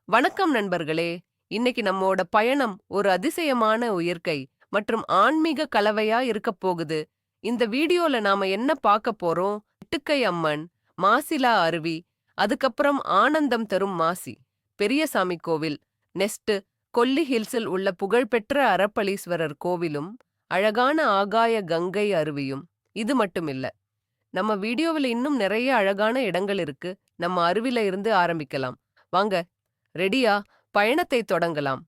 வணக்கம் நண்பர்களே. இன்னைக்கு நம்மோட பயணம் ஒரு அதிசயமான இயற்கை மற்றும் ஆன்மீக கலவையா இருக்கப் போகுது. இந்த வீடியோல நாம என்ன பார்க்க போறோம்? எட்டுக்கை அம்மன், மாசிலா அருவி, அதுக்கப்புறம் ஆனந்தம் தரும் மாசி, பெரியசாமி கோவில், நெஸ்ட், கொல்லி ஹில்ஸில் உள்ள புகழ்பெற்ற அரப்பளீஸ்வரர் கோவிலும், அழகான ஆகாய கங்கை அருவியும். இது மட்டுமில்ல, நம்ம வீடியோவில் இன்னும் நிறைய அழகான இடங்கள் இருக்கு. நம்ம அருவில இருந்து ஆரம்பிக்கலாம். வாங்க, ரெடியா? பயணத்தை தொடங்கலாம்.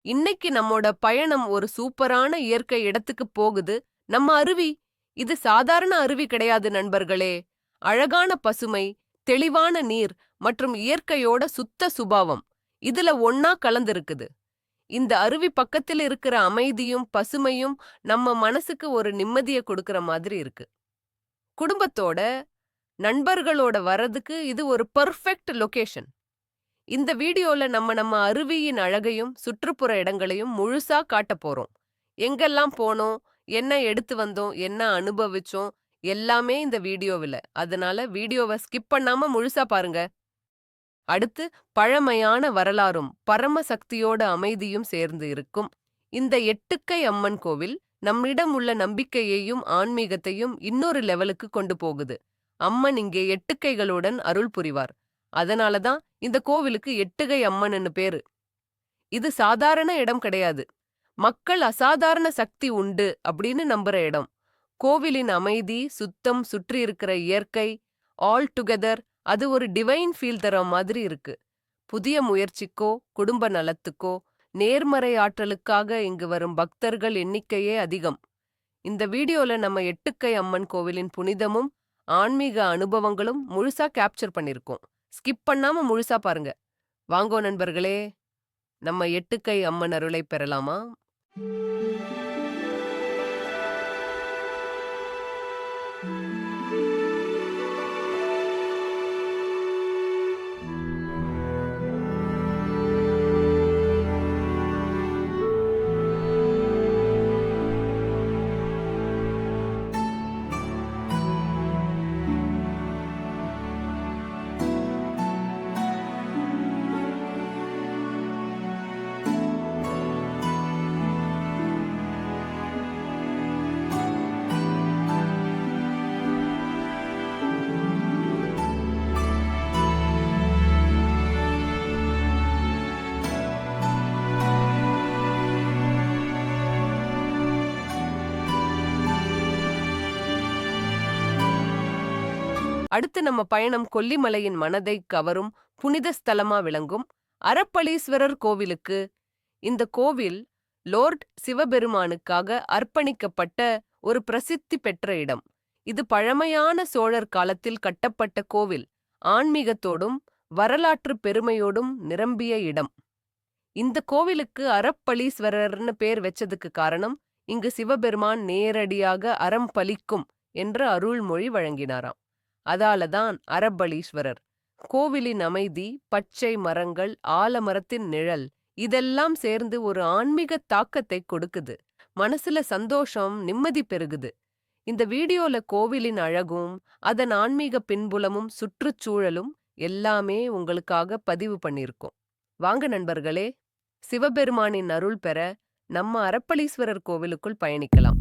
இன்னைக்கு நம்மோட பயணம் ஒரு சூப்பரான இயற்கை இடத்துக்கு போகுது. நம்ம அருவி. இது சாதாரண அருவி கிடையாது நண்பர்களே. அழகான பசுமை, தெளிவான நீர் மற்றும் இயற்கையோட சுத்த சுபாவம் இதுல ஒண்ணா கலந்திருக்குது. இந்த அருவி பக்கத்தில் இருக்கிற அமைதியும் பசுமையும் நம்ம மனசுக்கு ஒரு நிம்மதியை கொடுக்கிற மாதிரி இருக்கு. குடும்பத்தோட, நண்பர்களோட வரதுக்கு இது ஒரு பெர்ஃபெக்ட் லொகேஷன். இந்த வீடியோல நம்ம அருவியின் அழகையும் சுற்றுப்புற இடங்களையும் முழுசா காட்டப் போறோம். எங்கெல்லாம் போனோம், என்ன எடுத்து வந்தோம், என்ன அனுபவிச்சோம், எல்லாமே இந்த வீடியோவில. அதனால வீடியோவை ஸ்கிப் பண்ணாம முழுசா பாருங்க. அடுத்து, பழமையான வரலாறும் பரம சக்தியோட அமைதியும் சேர்ந்து இருக்கும். இந்த எட்டுக்கை அம்மன் கோவில் நம்மிடம் உள்ள நம்பிக்கையையும் ஆன்மீகத்தையும் இன்னொரு லெவலுக்கு கொண்டு போகுது. அம்மன் இங்கே எட்டுக்கைகளுடன் அருள் புரிவார். அதனாலதான் இந்த கோவிலுக்கு எட்டுகை அம்மன்னு பேரு. இது சாதாரண இடம் கிடையாது. மக்கள் அசாதாரண சக்தி உண்டு அப்படின்னு நம்புற இடம். கோவிலின் அமைதி, சுத்தம், சுற்றி இருக்கிற இயற்கை, ஆல் டுகெதர் அது ஒரு டிவைன் ஃபீல் தர மாதிரி இருக்கு. புதிய முயற்சிக்கோ, குடும்ப நலத்துக்கோ, நேர்மறை ஆற்றலுக்காக இங்கு வரும் பக்தர்கள் எண்ணிக்கையே அதிகம். இந்த வீடியோல நம்ம எட்டுக்கை அம்மன் கோவிலின் புனிதமும் ஆன்மீக அனுபவங்களும் முழுசா கேப்சர் பண்ணிருக்கோம். ஸ்கிப் பண்ணாம முழுசா பாருங்க. வாங்கோ நண்பர்களே, நம்ம எட்டுக்கை அம்மன் அருளை பெறலாமா? அடுத்து நம்ம பயணம் கொல்லிமலையின் மனதை கவரும் புனித ஸ்தலமா விளங்கும் அரப்பளீஸ்வரர் கோவிலுக்கு. இந்த கோவில் லோர்ட் சிவபெருமானுக்காக அர்ப்பணிக்கப்பட்ட ஒரு பிரசித்தி பெற்ற இடம். இது பழமையான சோழர் காலத்தில் கட்டப்பட்ட கோவில். ஆன்மீகத்தோடும் வரலாற்று பெருமையோடும் நிரம்பிய இடம். இந்த கோவிலுக்கு அரப்பளீஸ்வரர்னு பேர் வெச்சதுக்கு காரணம், இங்கு சிவபெருமான் நேரடியாக அறம் பலிக்கும் என்ற அருள்மொழி வழங்கினாராம். அதாலதான் அரப்பளீஸ்வரர். கோவிலின் அமைதி, பச்சை மரங்கள், ஆலமரத்தின் நிழல் இதெல்லாம் சேர்ந்து ஒரு ஆன்மீக தாக்கத்தை கொடுக்குது. மனசுல சந்தோஷம், நிம்மதி பெருகுது. இந்த வீடியோல கோவிலின் அழகும் அதன் ஆன்மீக பின்புலமும் சுற்றுச்சூழலும் எல்லாமே உங்களுக்காக பதிவு பண்ணியிருக்கோம். வாங்க நண்பர்களே, சிவபெருமானின் அருள் பெற நம்ம அரப்பளீஸ்வரர் கோவிலுக்குள் பயணிக்கலாம்.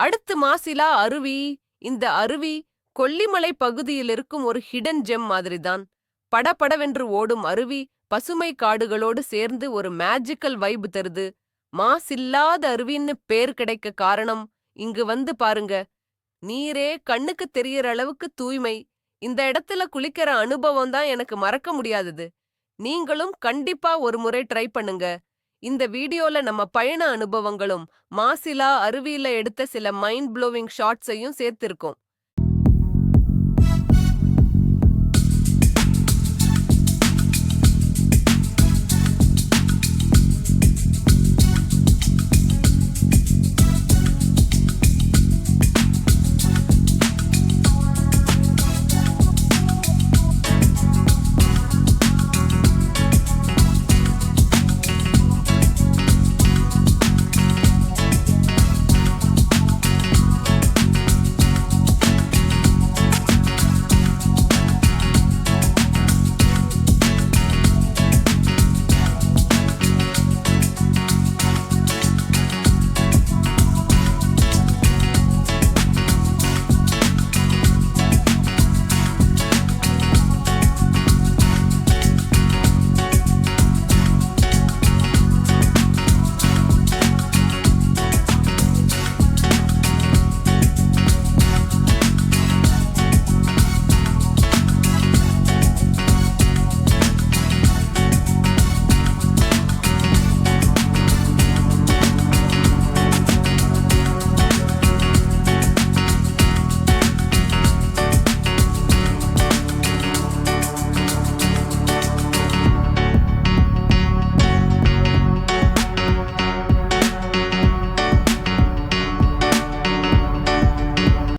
அடுத்து மாசிலா அருவி. இந்த அருவி கொல்லிமலை பகுதியில் இருக்கும் ஒரு ஹிடன் ஜெம் மாதிரிதான். படபடவென்று ஓடும் அருவி பசுமை காடுகளோடு சேர்ந்து ஒரு மேஜிக்கல் வைப் தருது. மாசில்லாத அருவின்னு பேர் கிடைக்க காரணம், இங்கு வந்து பாருங்க, நீரே கண்ணுக்கு தெரியற அளவுக்கு தூய்மை. இந்த இடத்துல குளிக்கிற அனுபவம் தான் எனக்கு மறக்க முடியாதது. நீங்களும் கண்டிப்பா ஒரு முறை ட்ரை பண்ணுங்க. இந்த வீடியோல நம்ம பயண அனுபவங்களும் மாசிலா அருவியில எடுத்த சில மைண்ட் ப்ளோவிங் ஷாட்ஸையும் சேர்த்திருக்கோம்.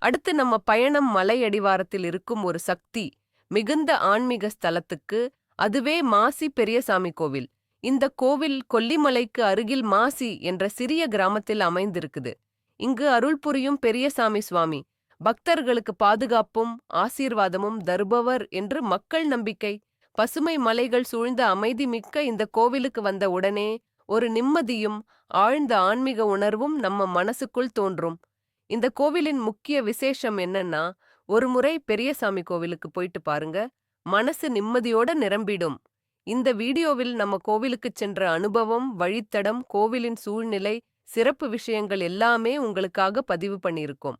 அடுத்து நம்ம பயணம் மலை அடிவாரத்தில் இருக்கும் ஒரு சக்தி மிகுந்த ஆன்மீக ஸ்தலத்துக்கு. அதுவே மாசி பெரியசாமி கோவில். இந்த கோவில் கொல்லிமலைக்கு அருகில் மாசி என்ற சிறிய கிராமத்தில் அமைந்திருக்குது. இங்கு அருள் புரியும் பெரியசாமி சுவாமி பக்தர்களுக்கு பாதுகாப்பும் ஆசீர்வாதமும் தருபவர் என்று மக்கள் நம்பிக்கை. பசுமை மலைகள் சூழ்ந்த அமைதி மிக்க இந்த கோவிலுக்கு வந்த உடனே ஒரு நிம்மதியும் ஆழ்ந்த ஆன்மீக உணர்வும் நம்ம மனசுக்குள் தோன்றும். இந்த கோவிலின் முக்கிய விசேஷம் என்னன்னா, ஒரு முறை பெரியசாமி கோவிலுக்கு போயிட்டு பாருங்க, மனசு நிம்மதியோட நிரம்பிடும். இந்த வீடியோவில் நம்ம கோவிலுக்குச் சென்ற அனுபவம், வழித்தடம், கோவிலின் சூழ்நிலை, சிறப்பு விஷயங்கள் எல்லாமே உங்களுக்காக பதிவு பண்ணியிருக்கோம்.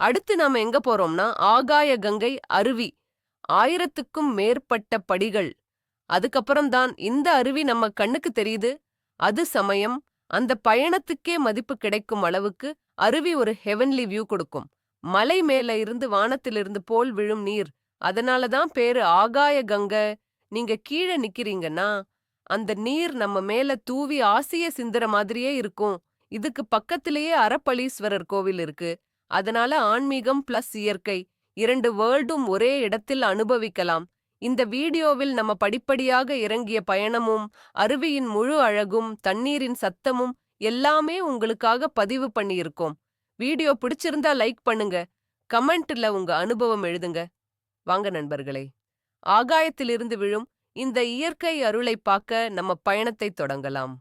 அடுத்து நாம எங்க போறோம்னா, ஆகாய கங்கை அருவி. 1000க்கும் மேற்பட்ட படிகள். அதுக்கப்புறம் தான் இந்த அருவி நம்ம கண்ணுக்கு தெரியுது. அது சமயம். அந்த பயணத்துக்கே மதிப்பு கிடைக்கும் அளவுக்கு அருவி ஒரு ஹெவன்லி வியூ கொடுக்கும். மலை மேல இருந்து வானத்திலிருந்து போல் விழும் நீர். அதனால தான் பேரு ஆகாய கங்கை. நீங்க கீழே நிக்கிறீங்கன்னா அந்த நீர் நம்ம மேல தூவி ஆசிய சிந்துற மாதிரியே இருக்கும். இதுக்கு பக்கத்திலேயே அரப்பளீஸ்வரர் கோவில் இருக்கு. அதனால ஆன்மீகம் பிளஸ் இயற்கை 2 வேர்ல்டும் ஒரே இடத்தில் அனுபவிக்கலாம். இந்த வீடியோவில் நம்ம படிப்படியாக இறங்கிய பயணமும், அருவியின் முழு அழகும், தண்ணீரின் சத்தமும் எல்லாமே உங்களுக்காக பதிவு பண்ணியிருக்கோம். வீடியோ பிடிச்சிருந்தா லைக் பண்ணுங்க. கமெண்ட்ல உங்க அனுபவம் எழுதுங்க. வாங்க நண்பர்களே, ஆகாயத்திலிருந்து விழும் இந்த இயற்கை அருளை பார்க்க நம்ம பயணத்தை தொடங்கலாம்.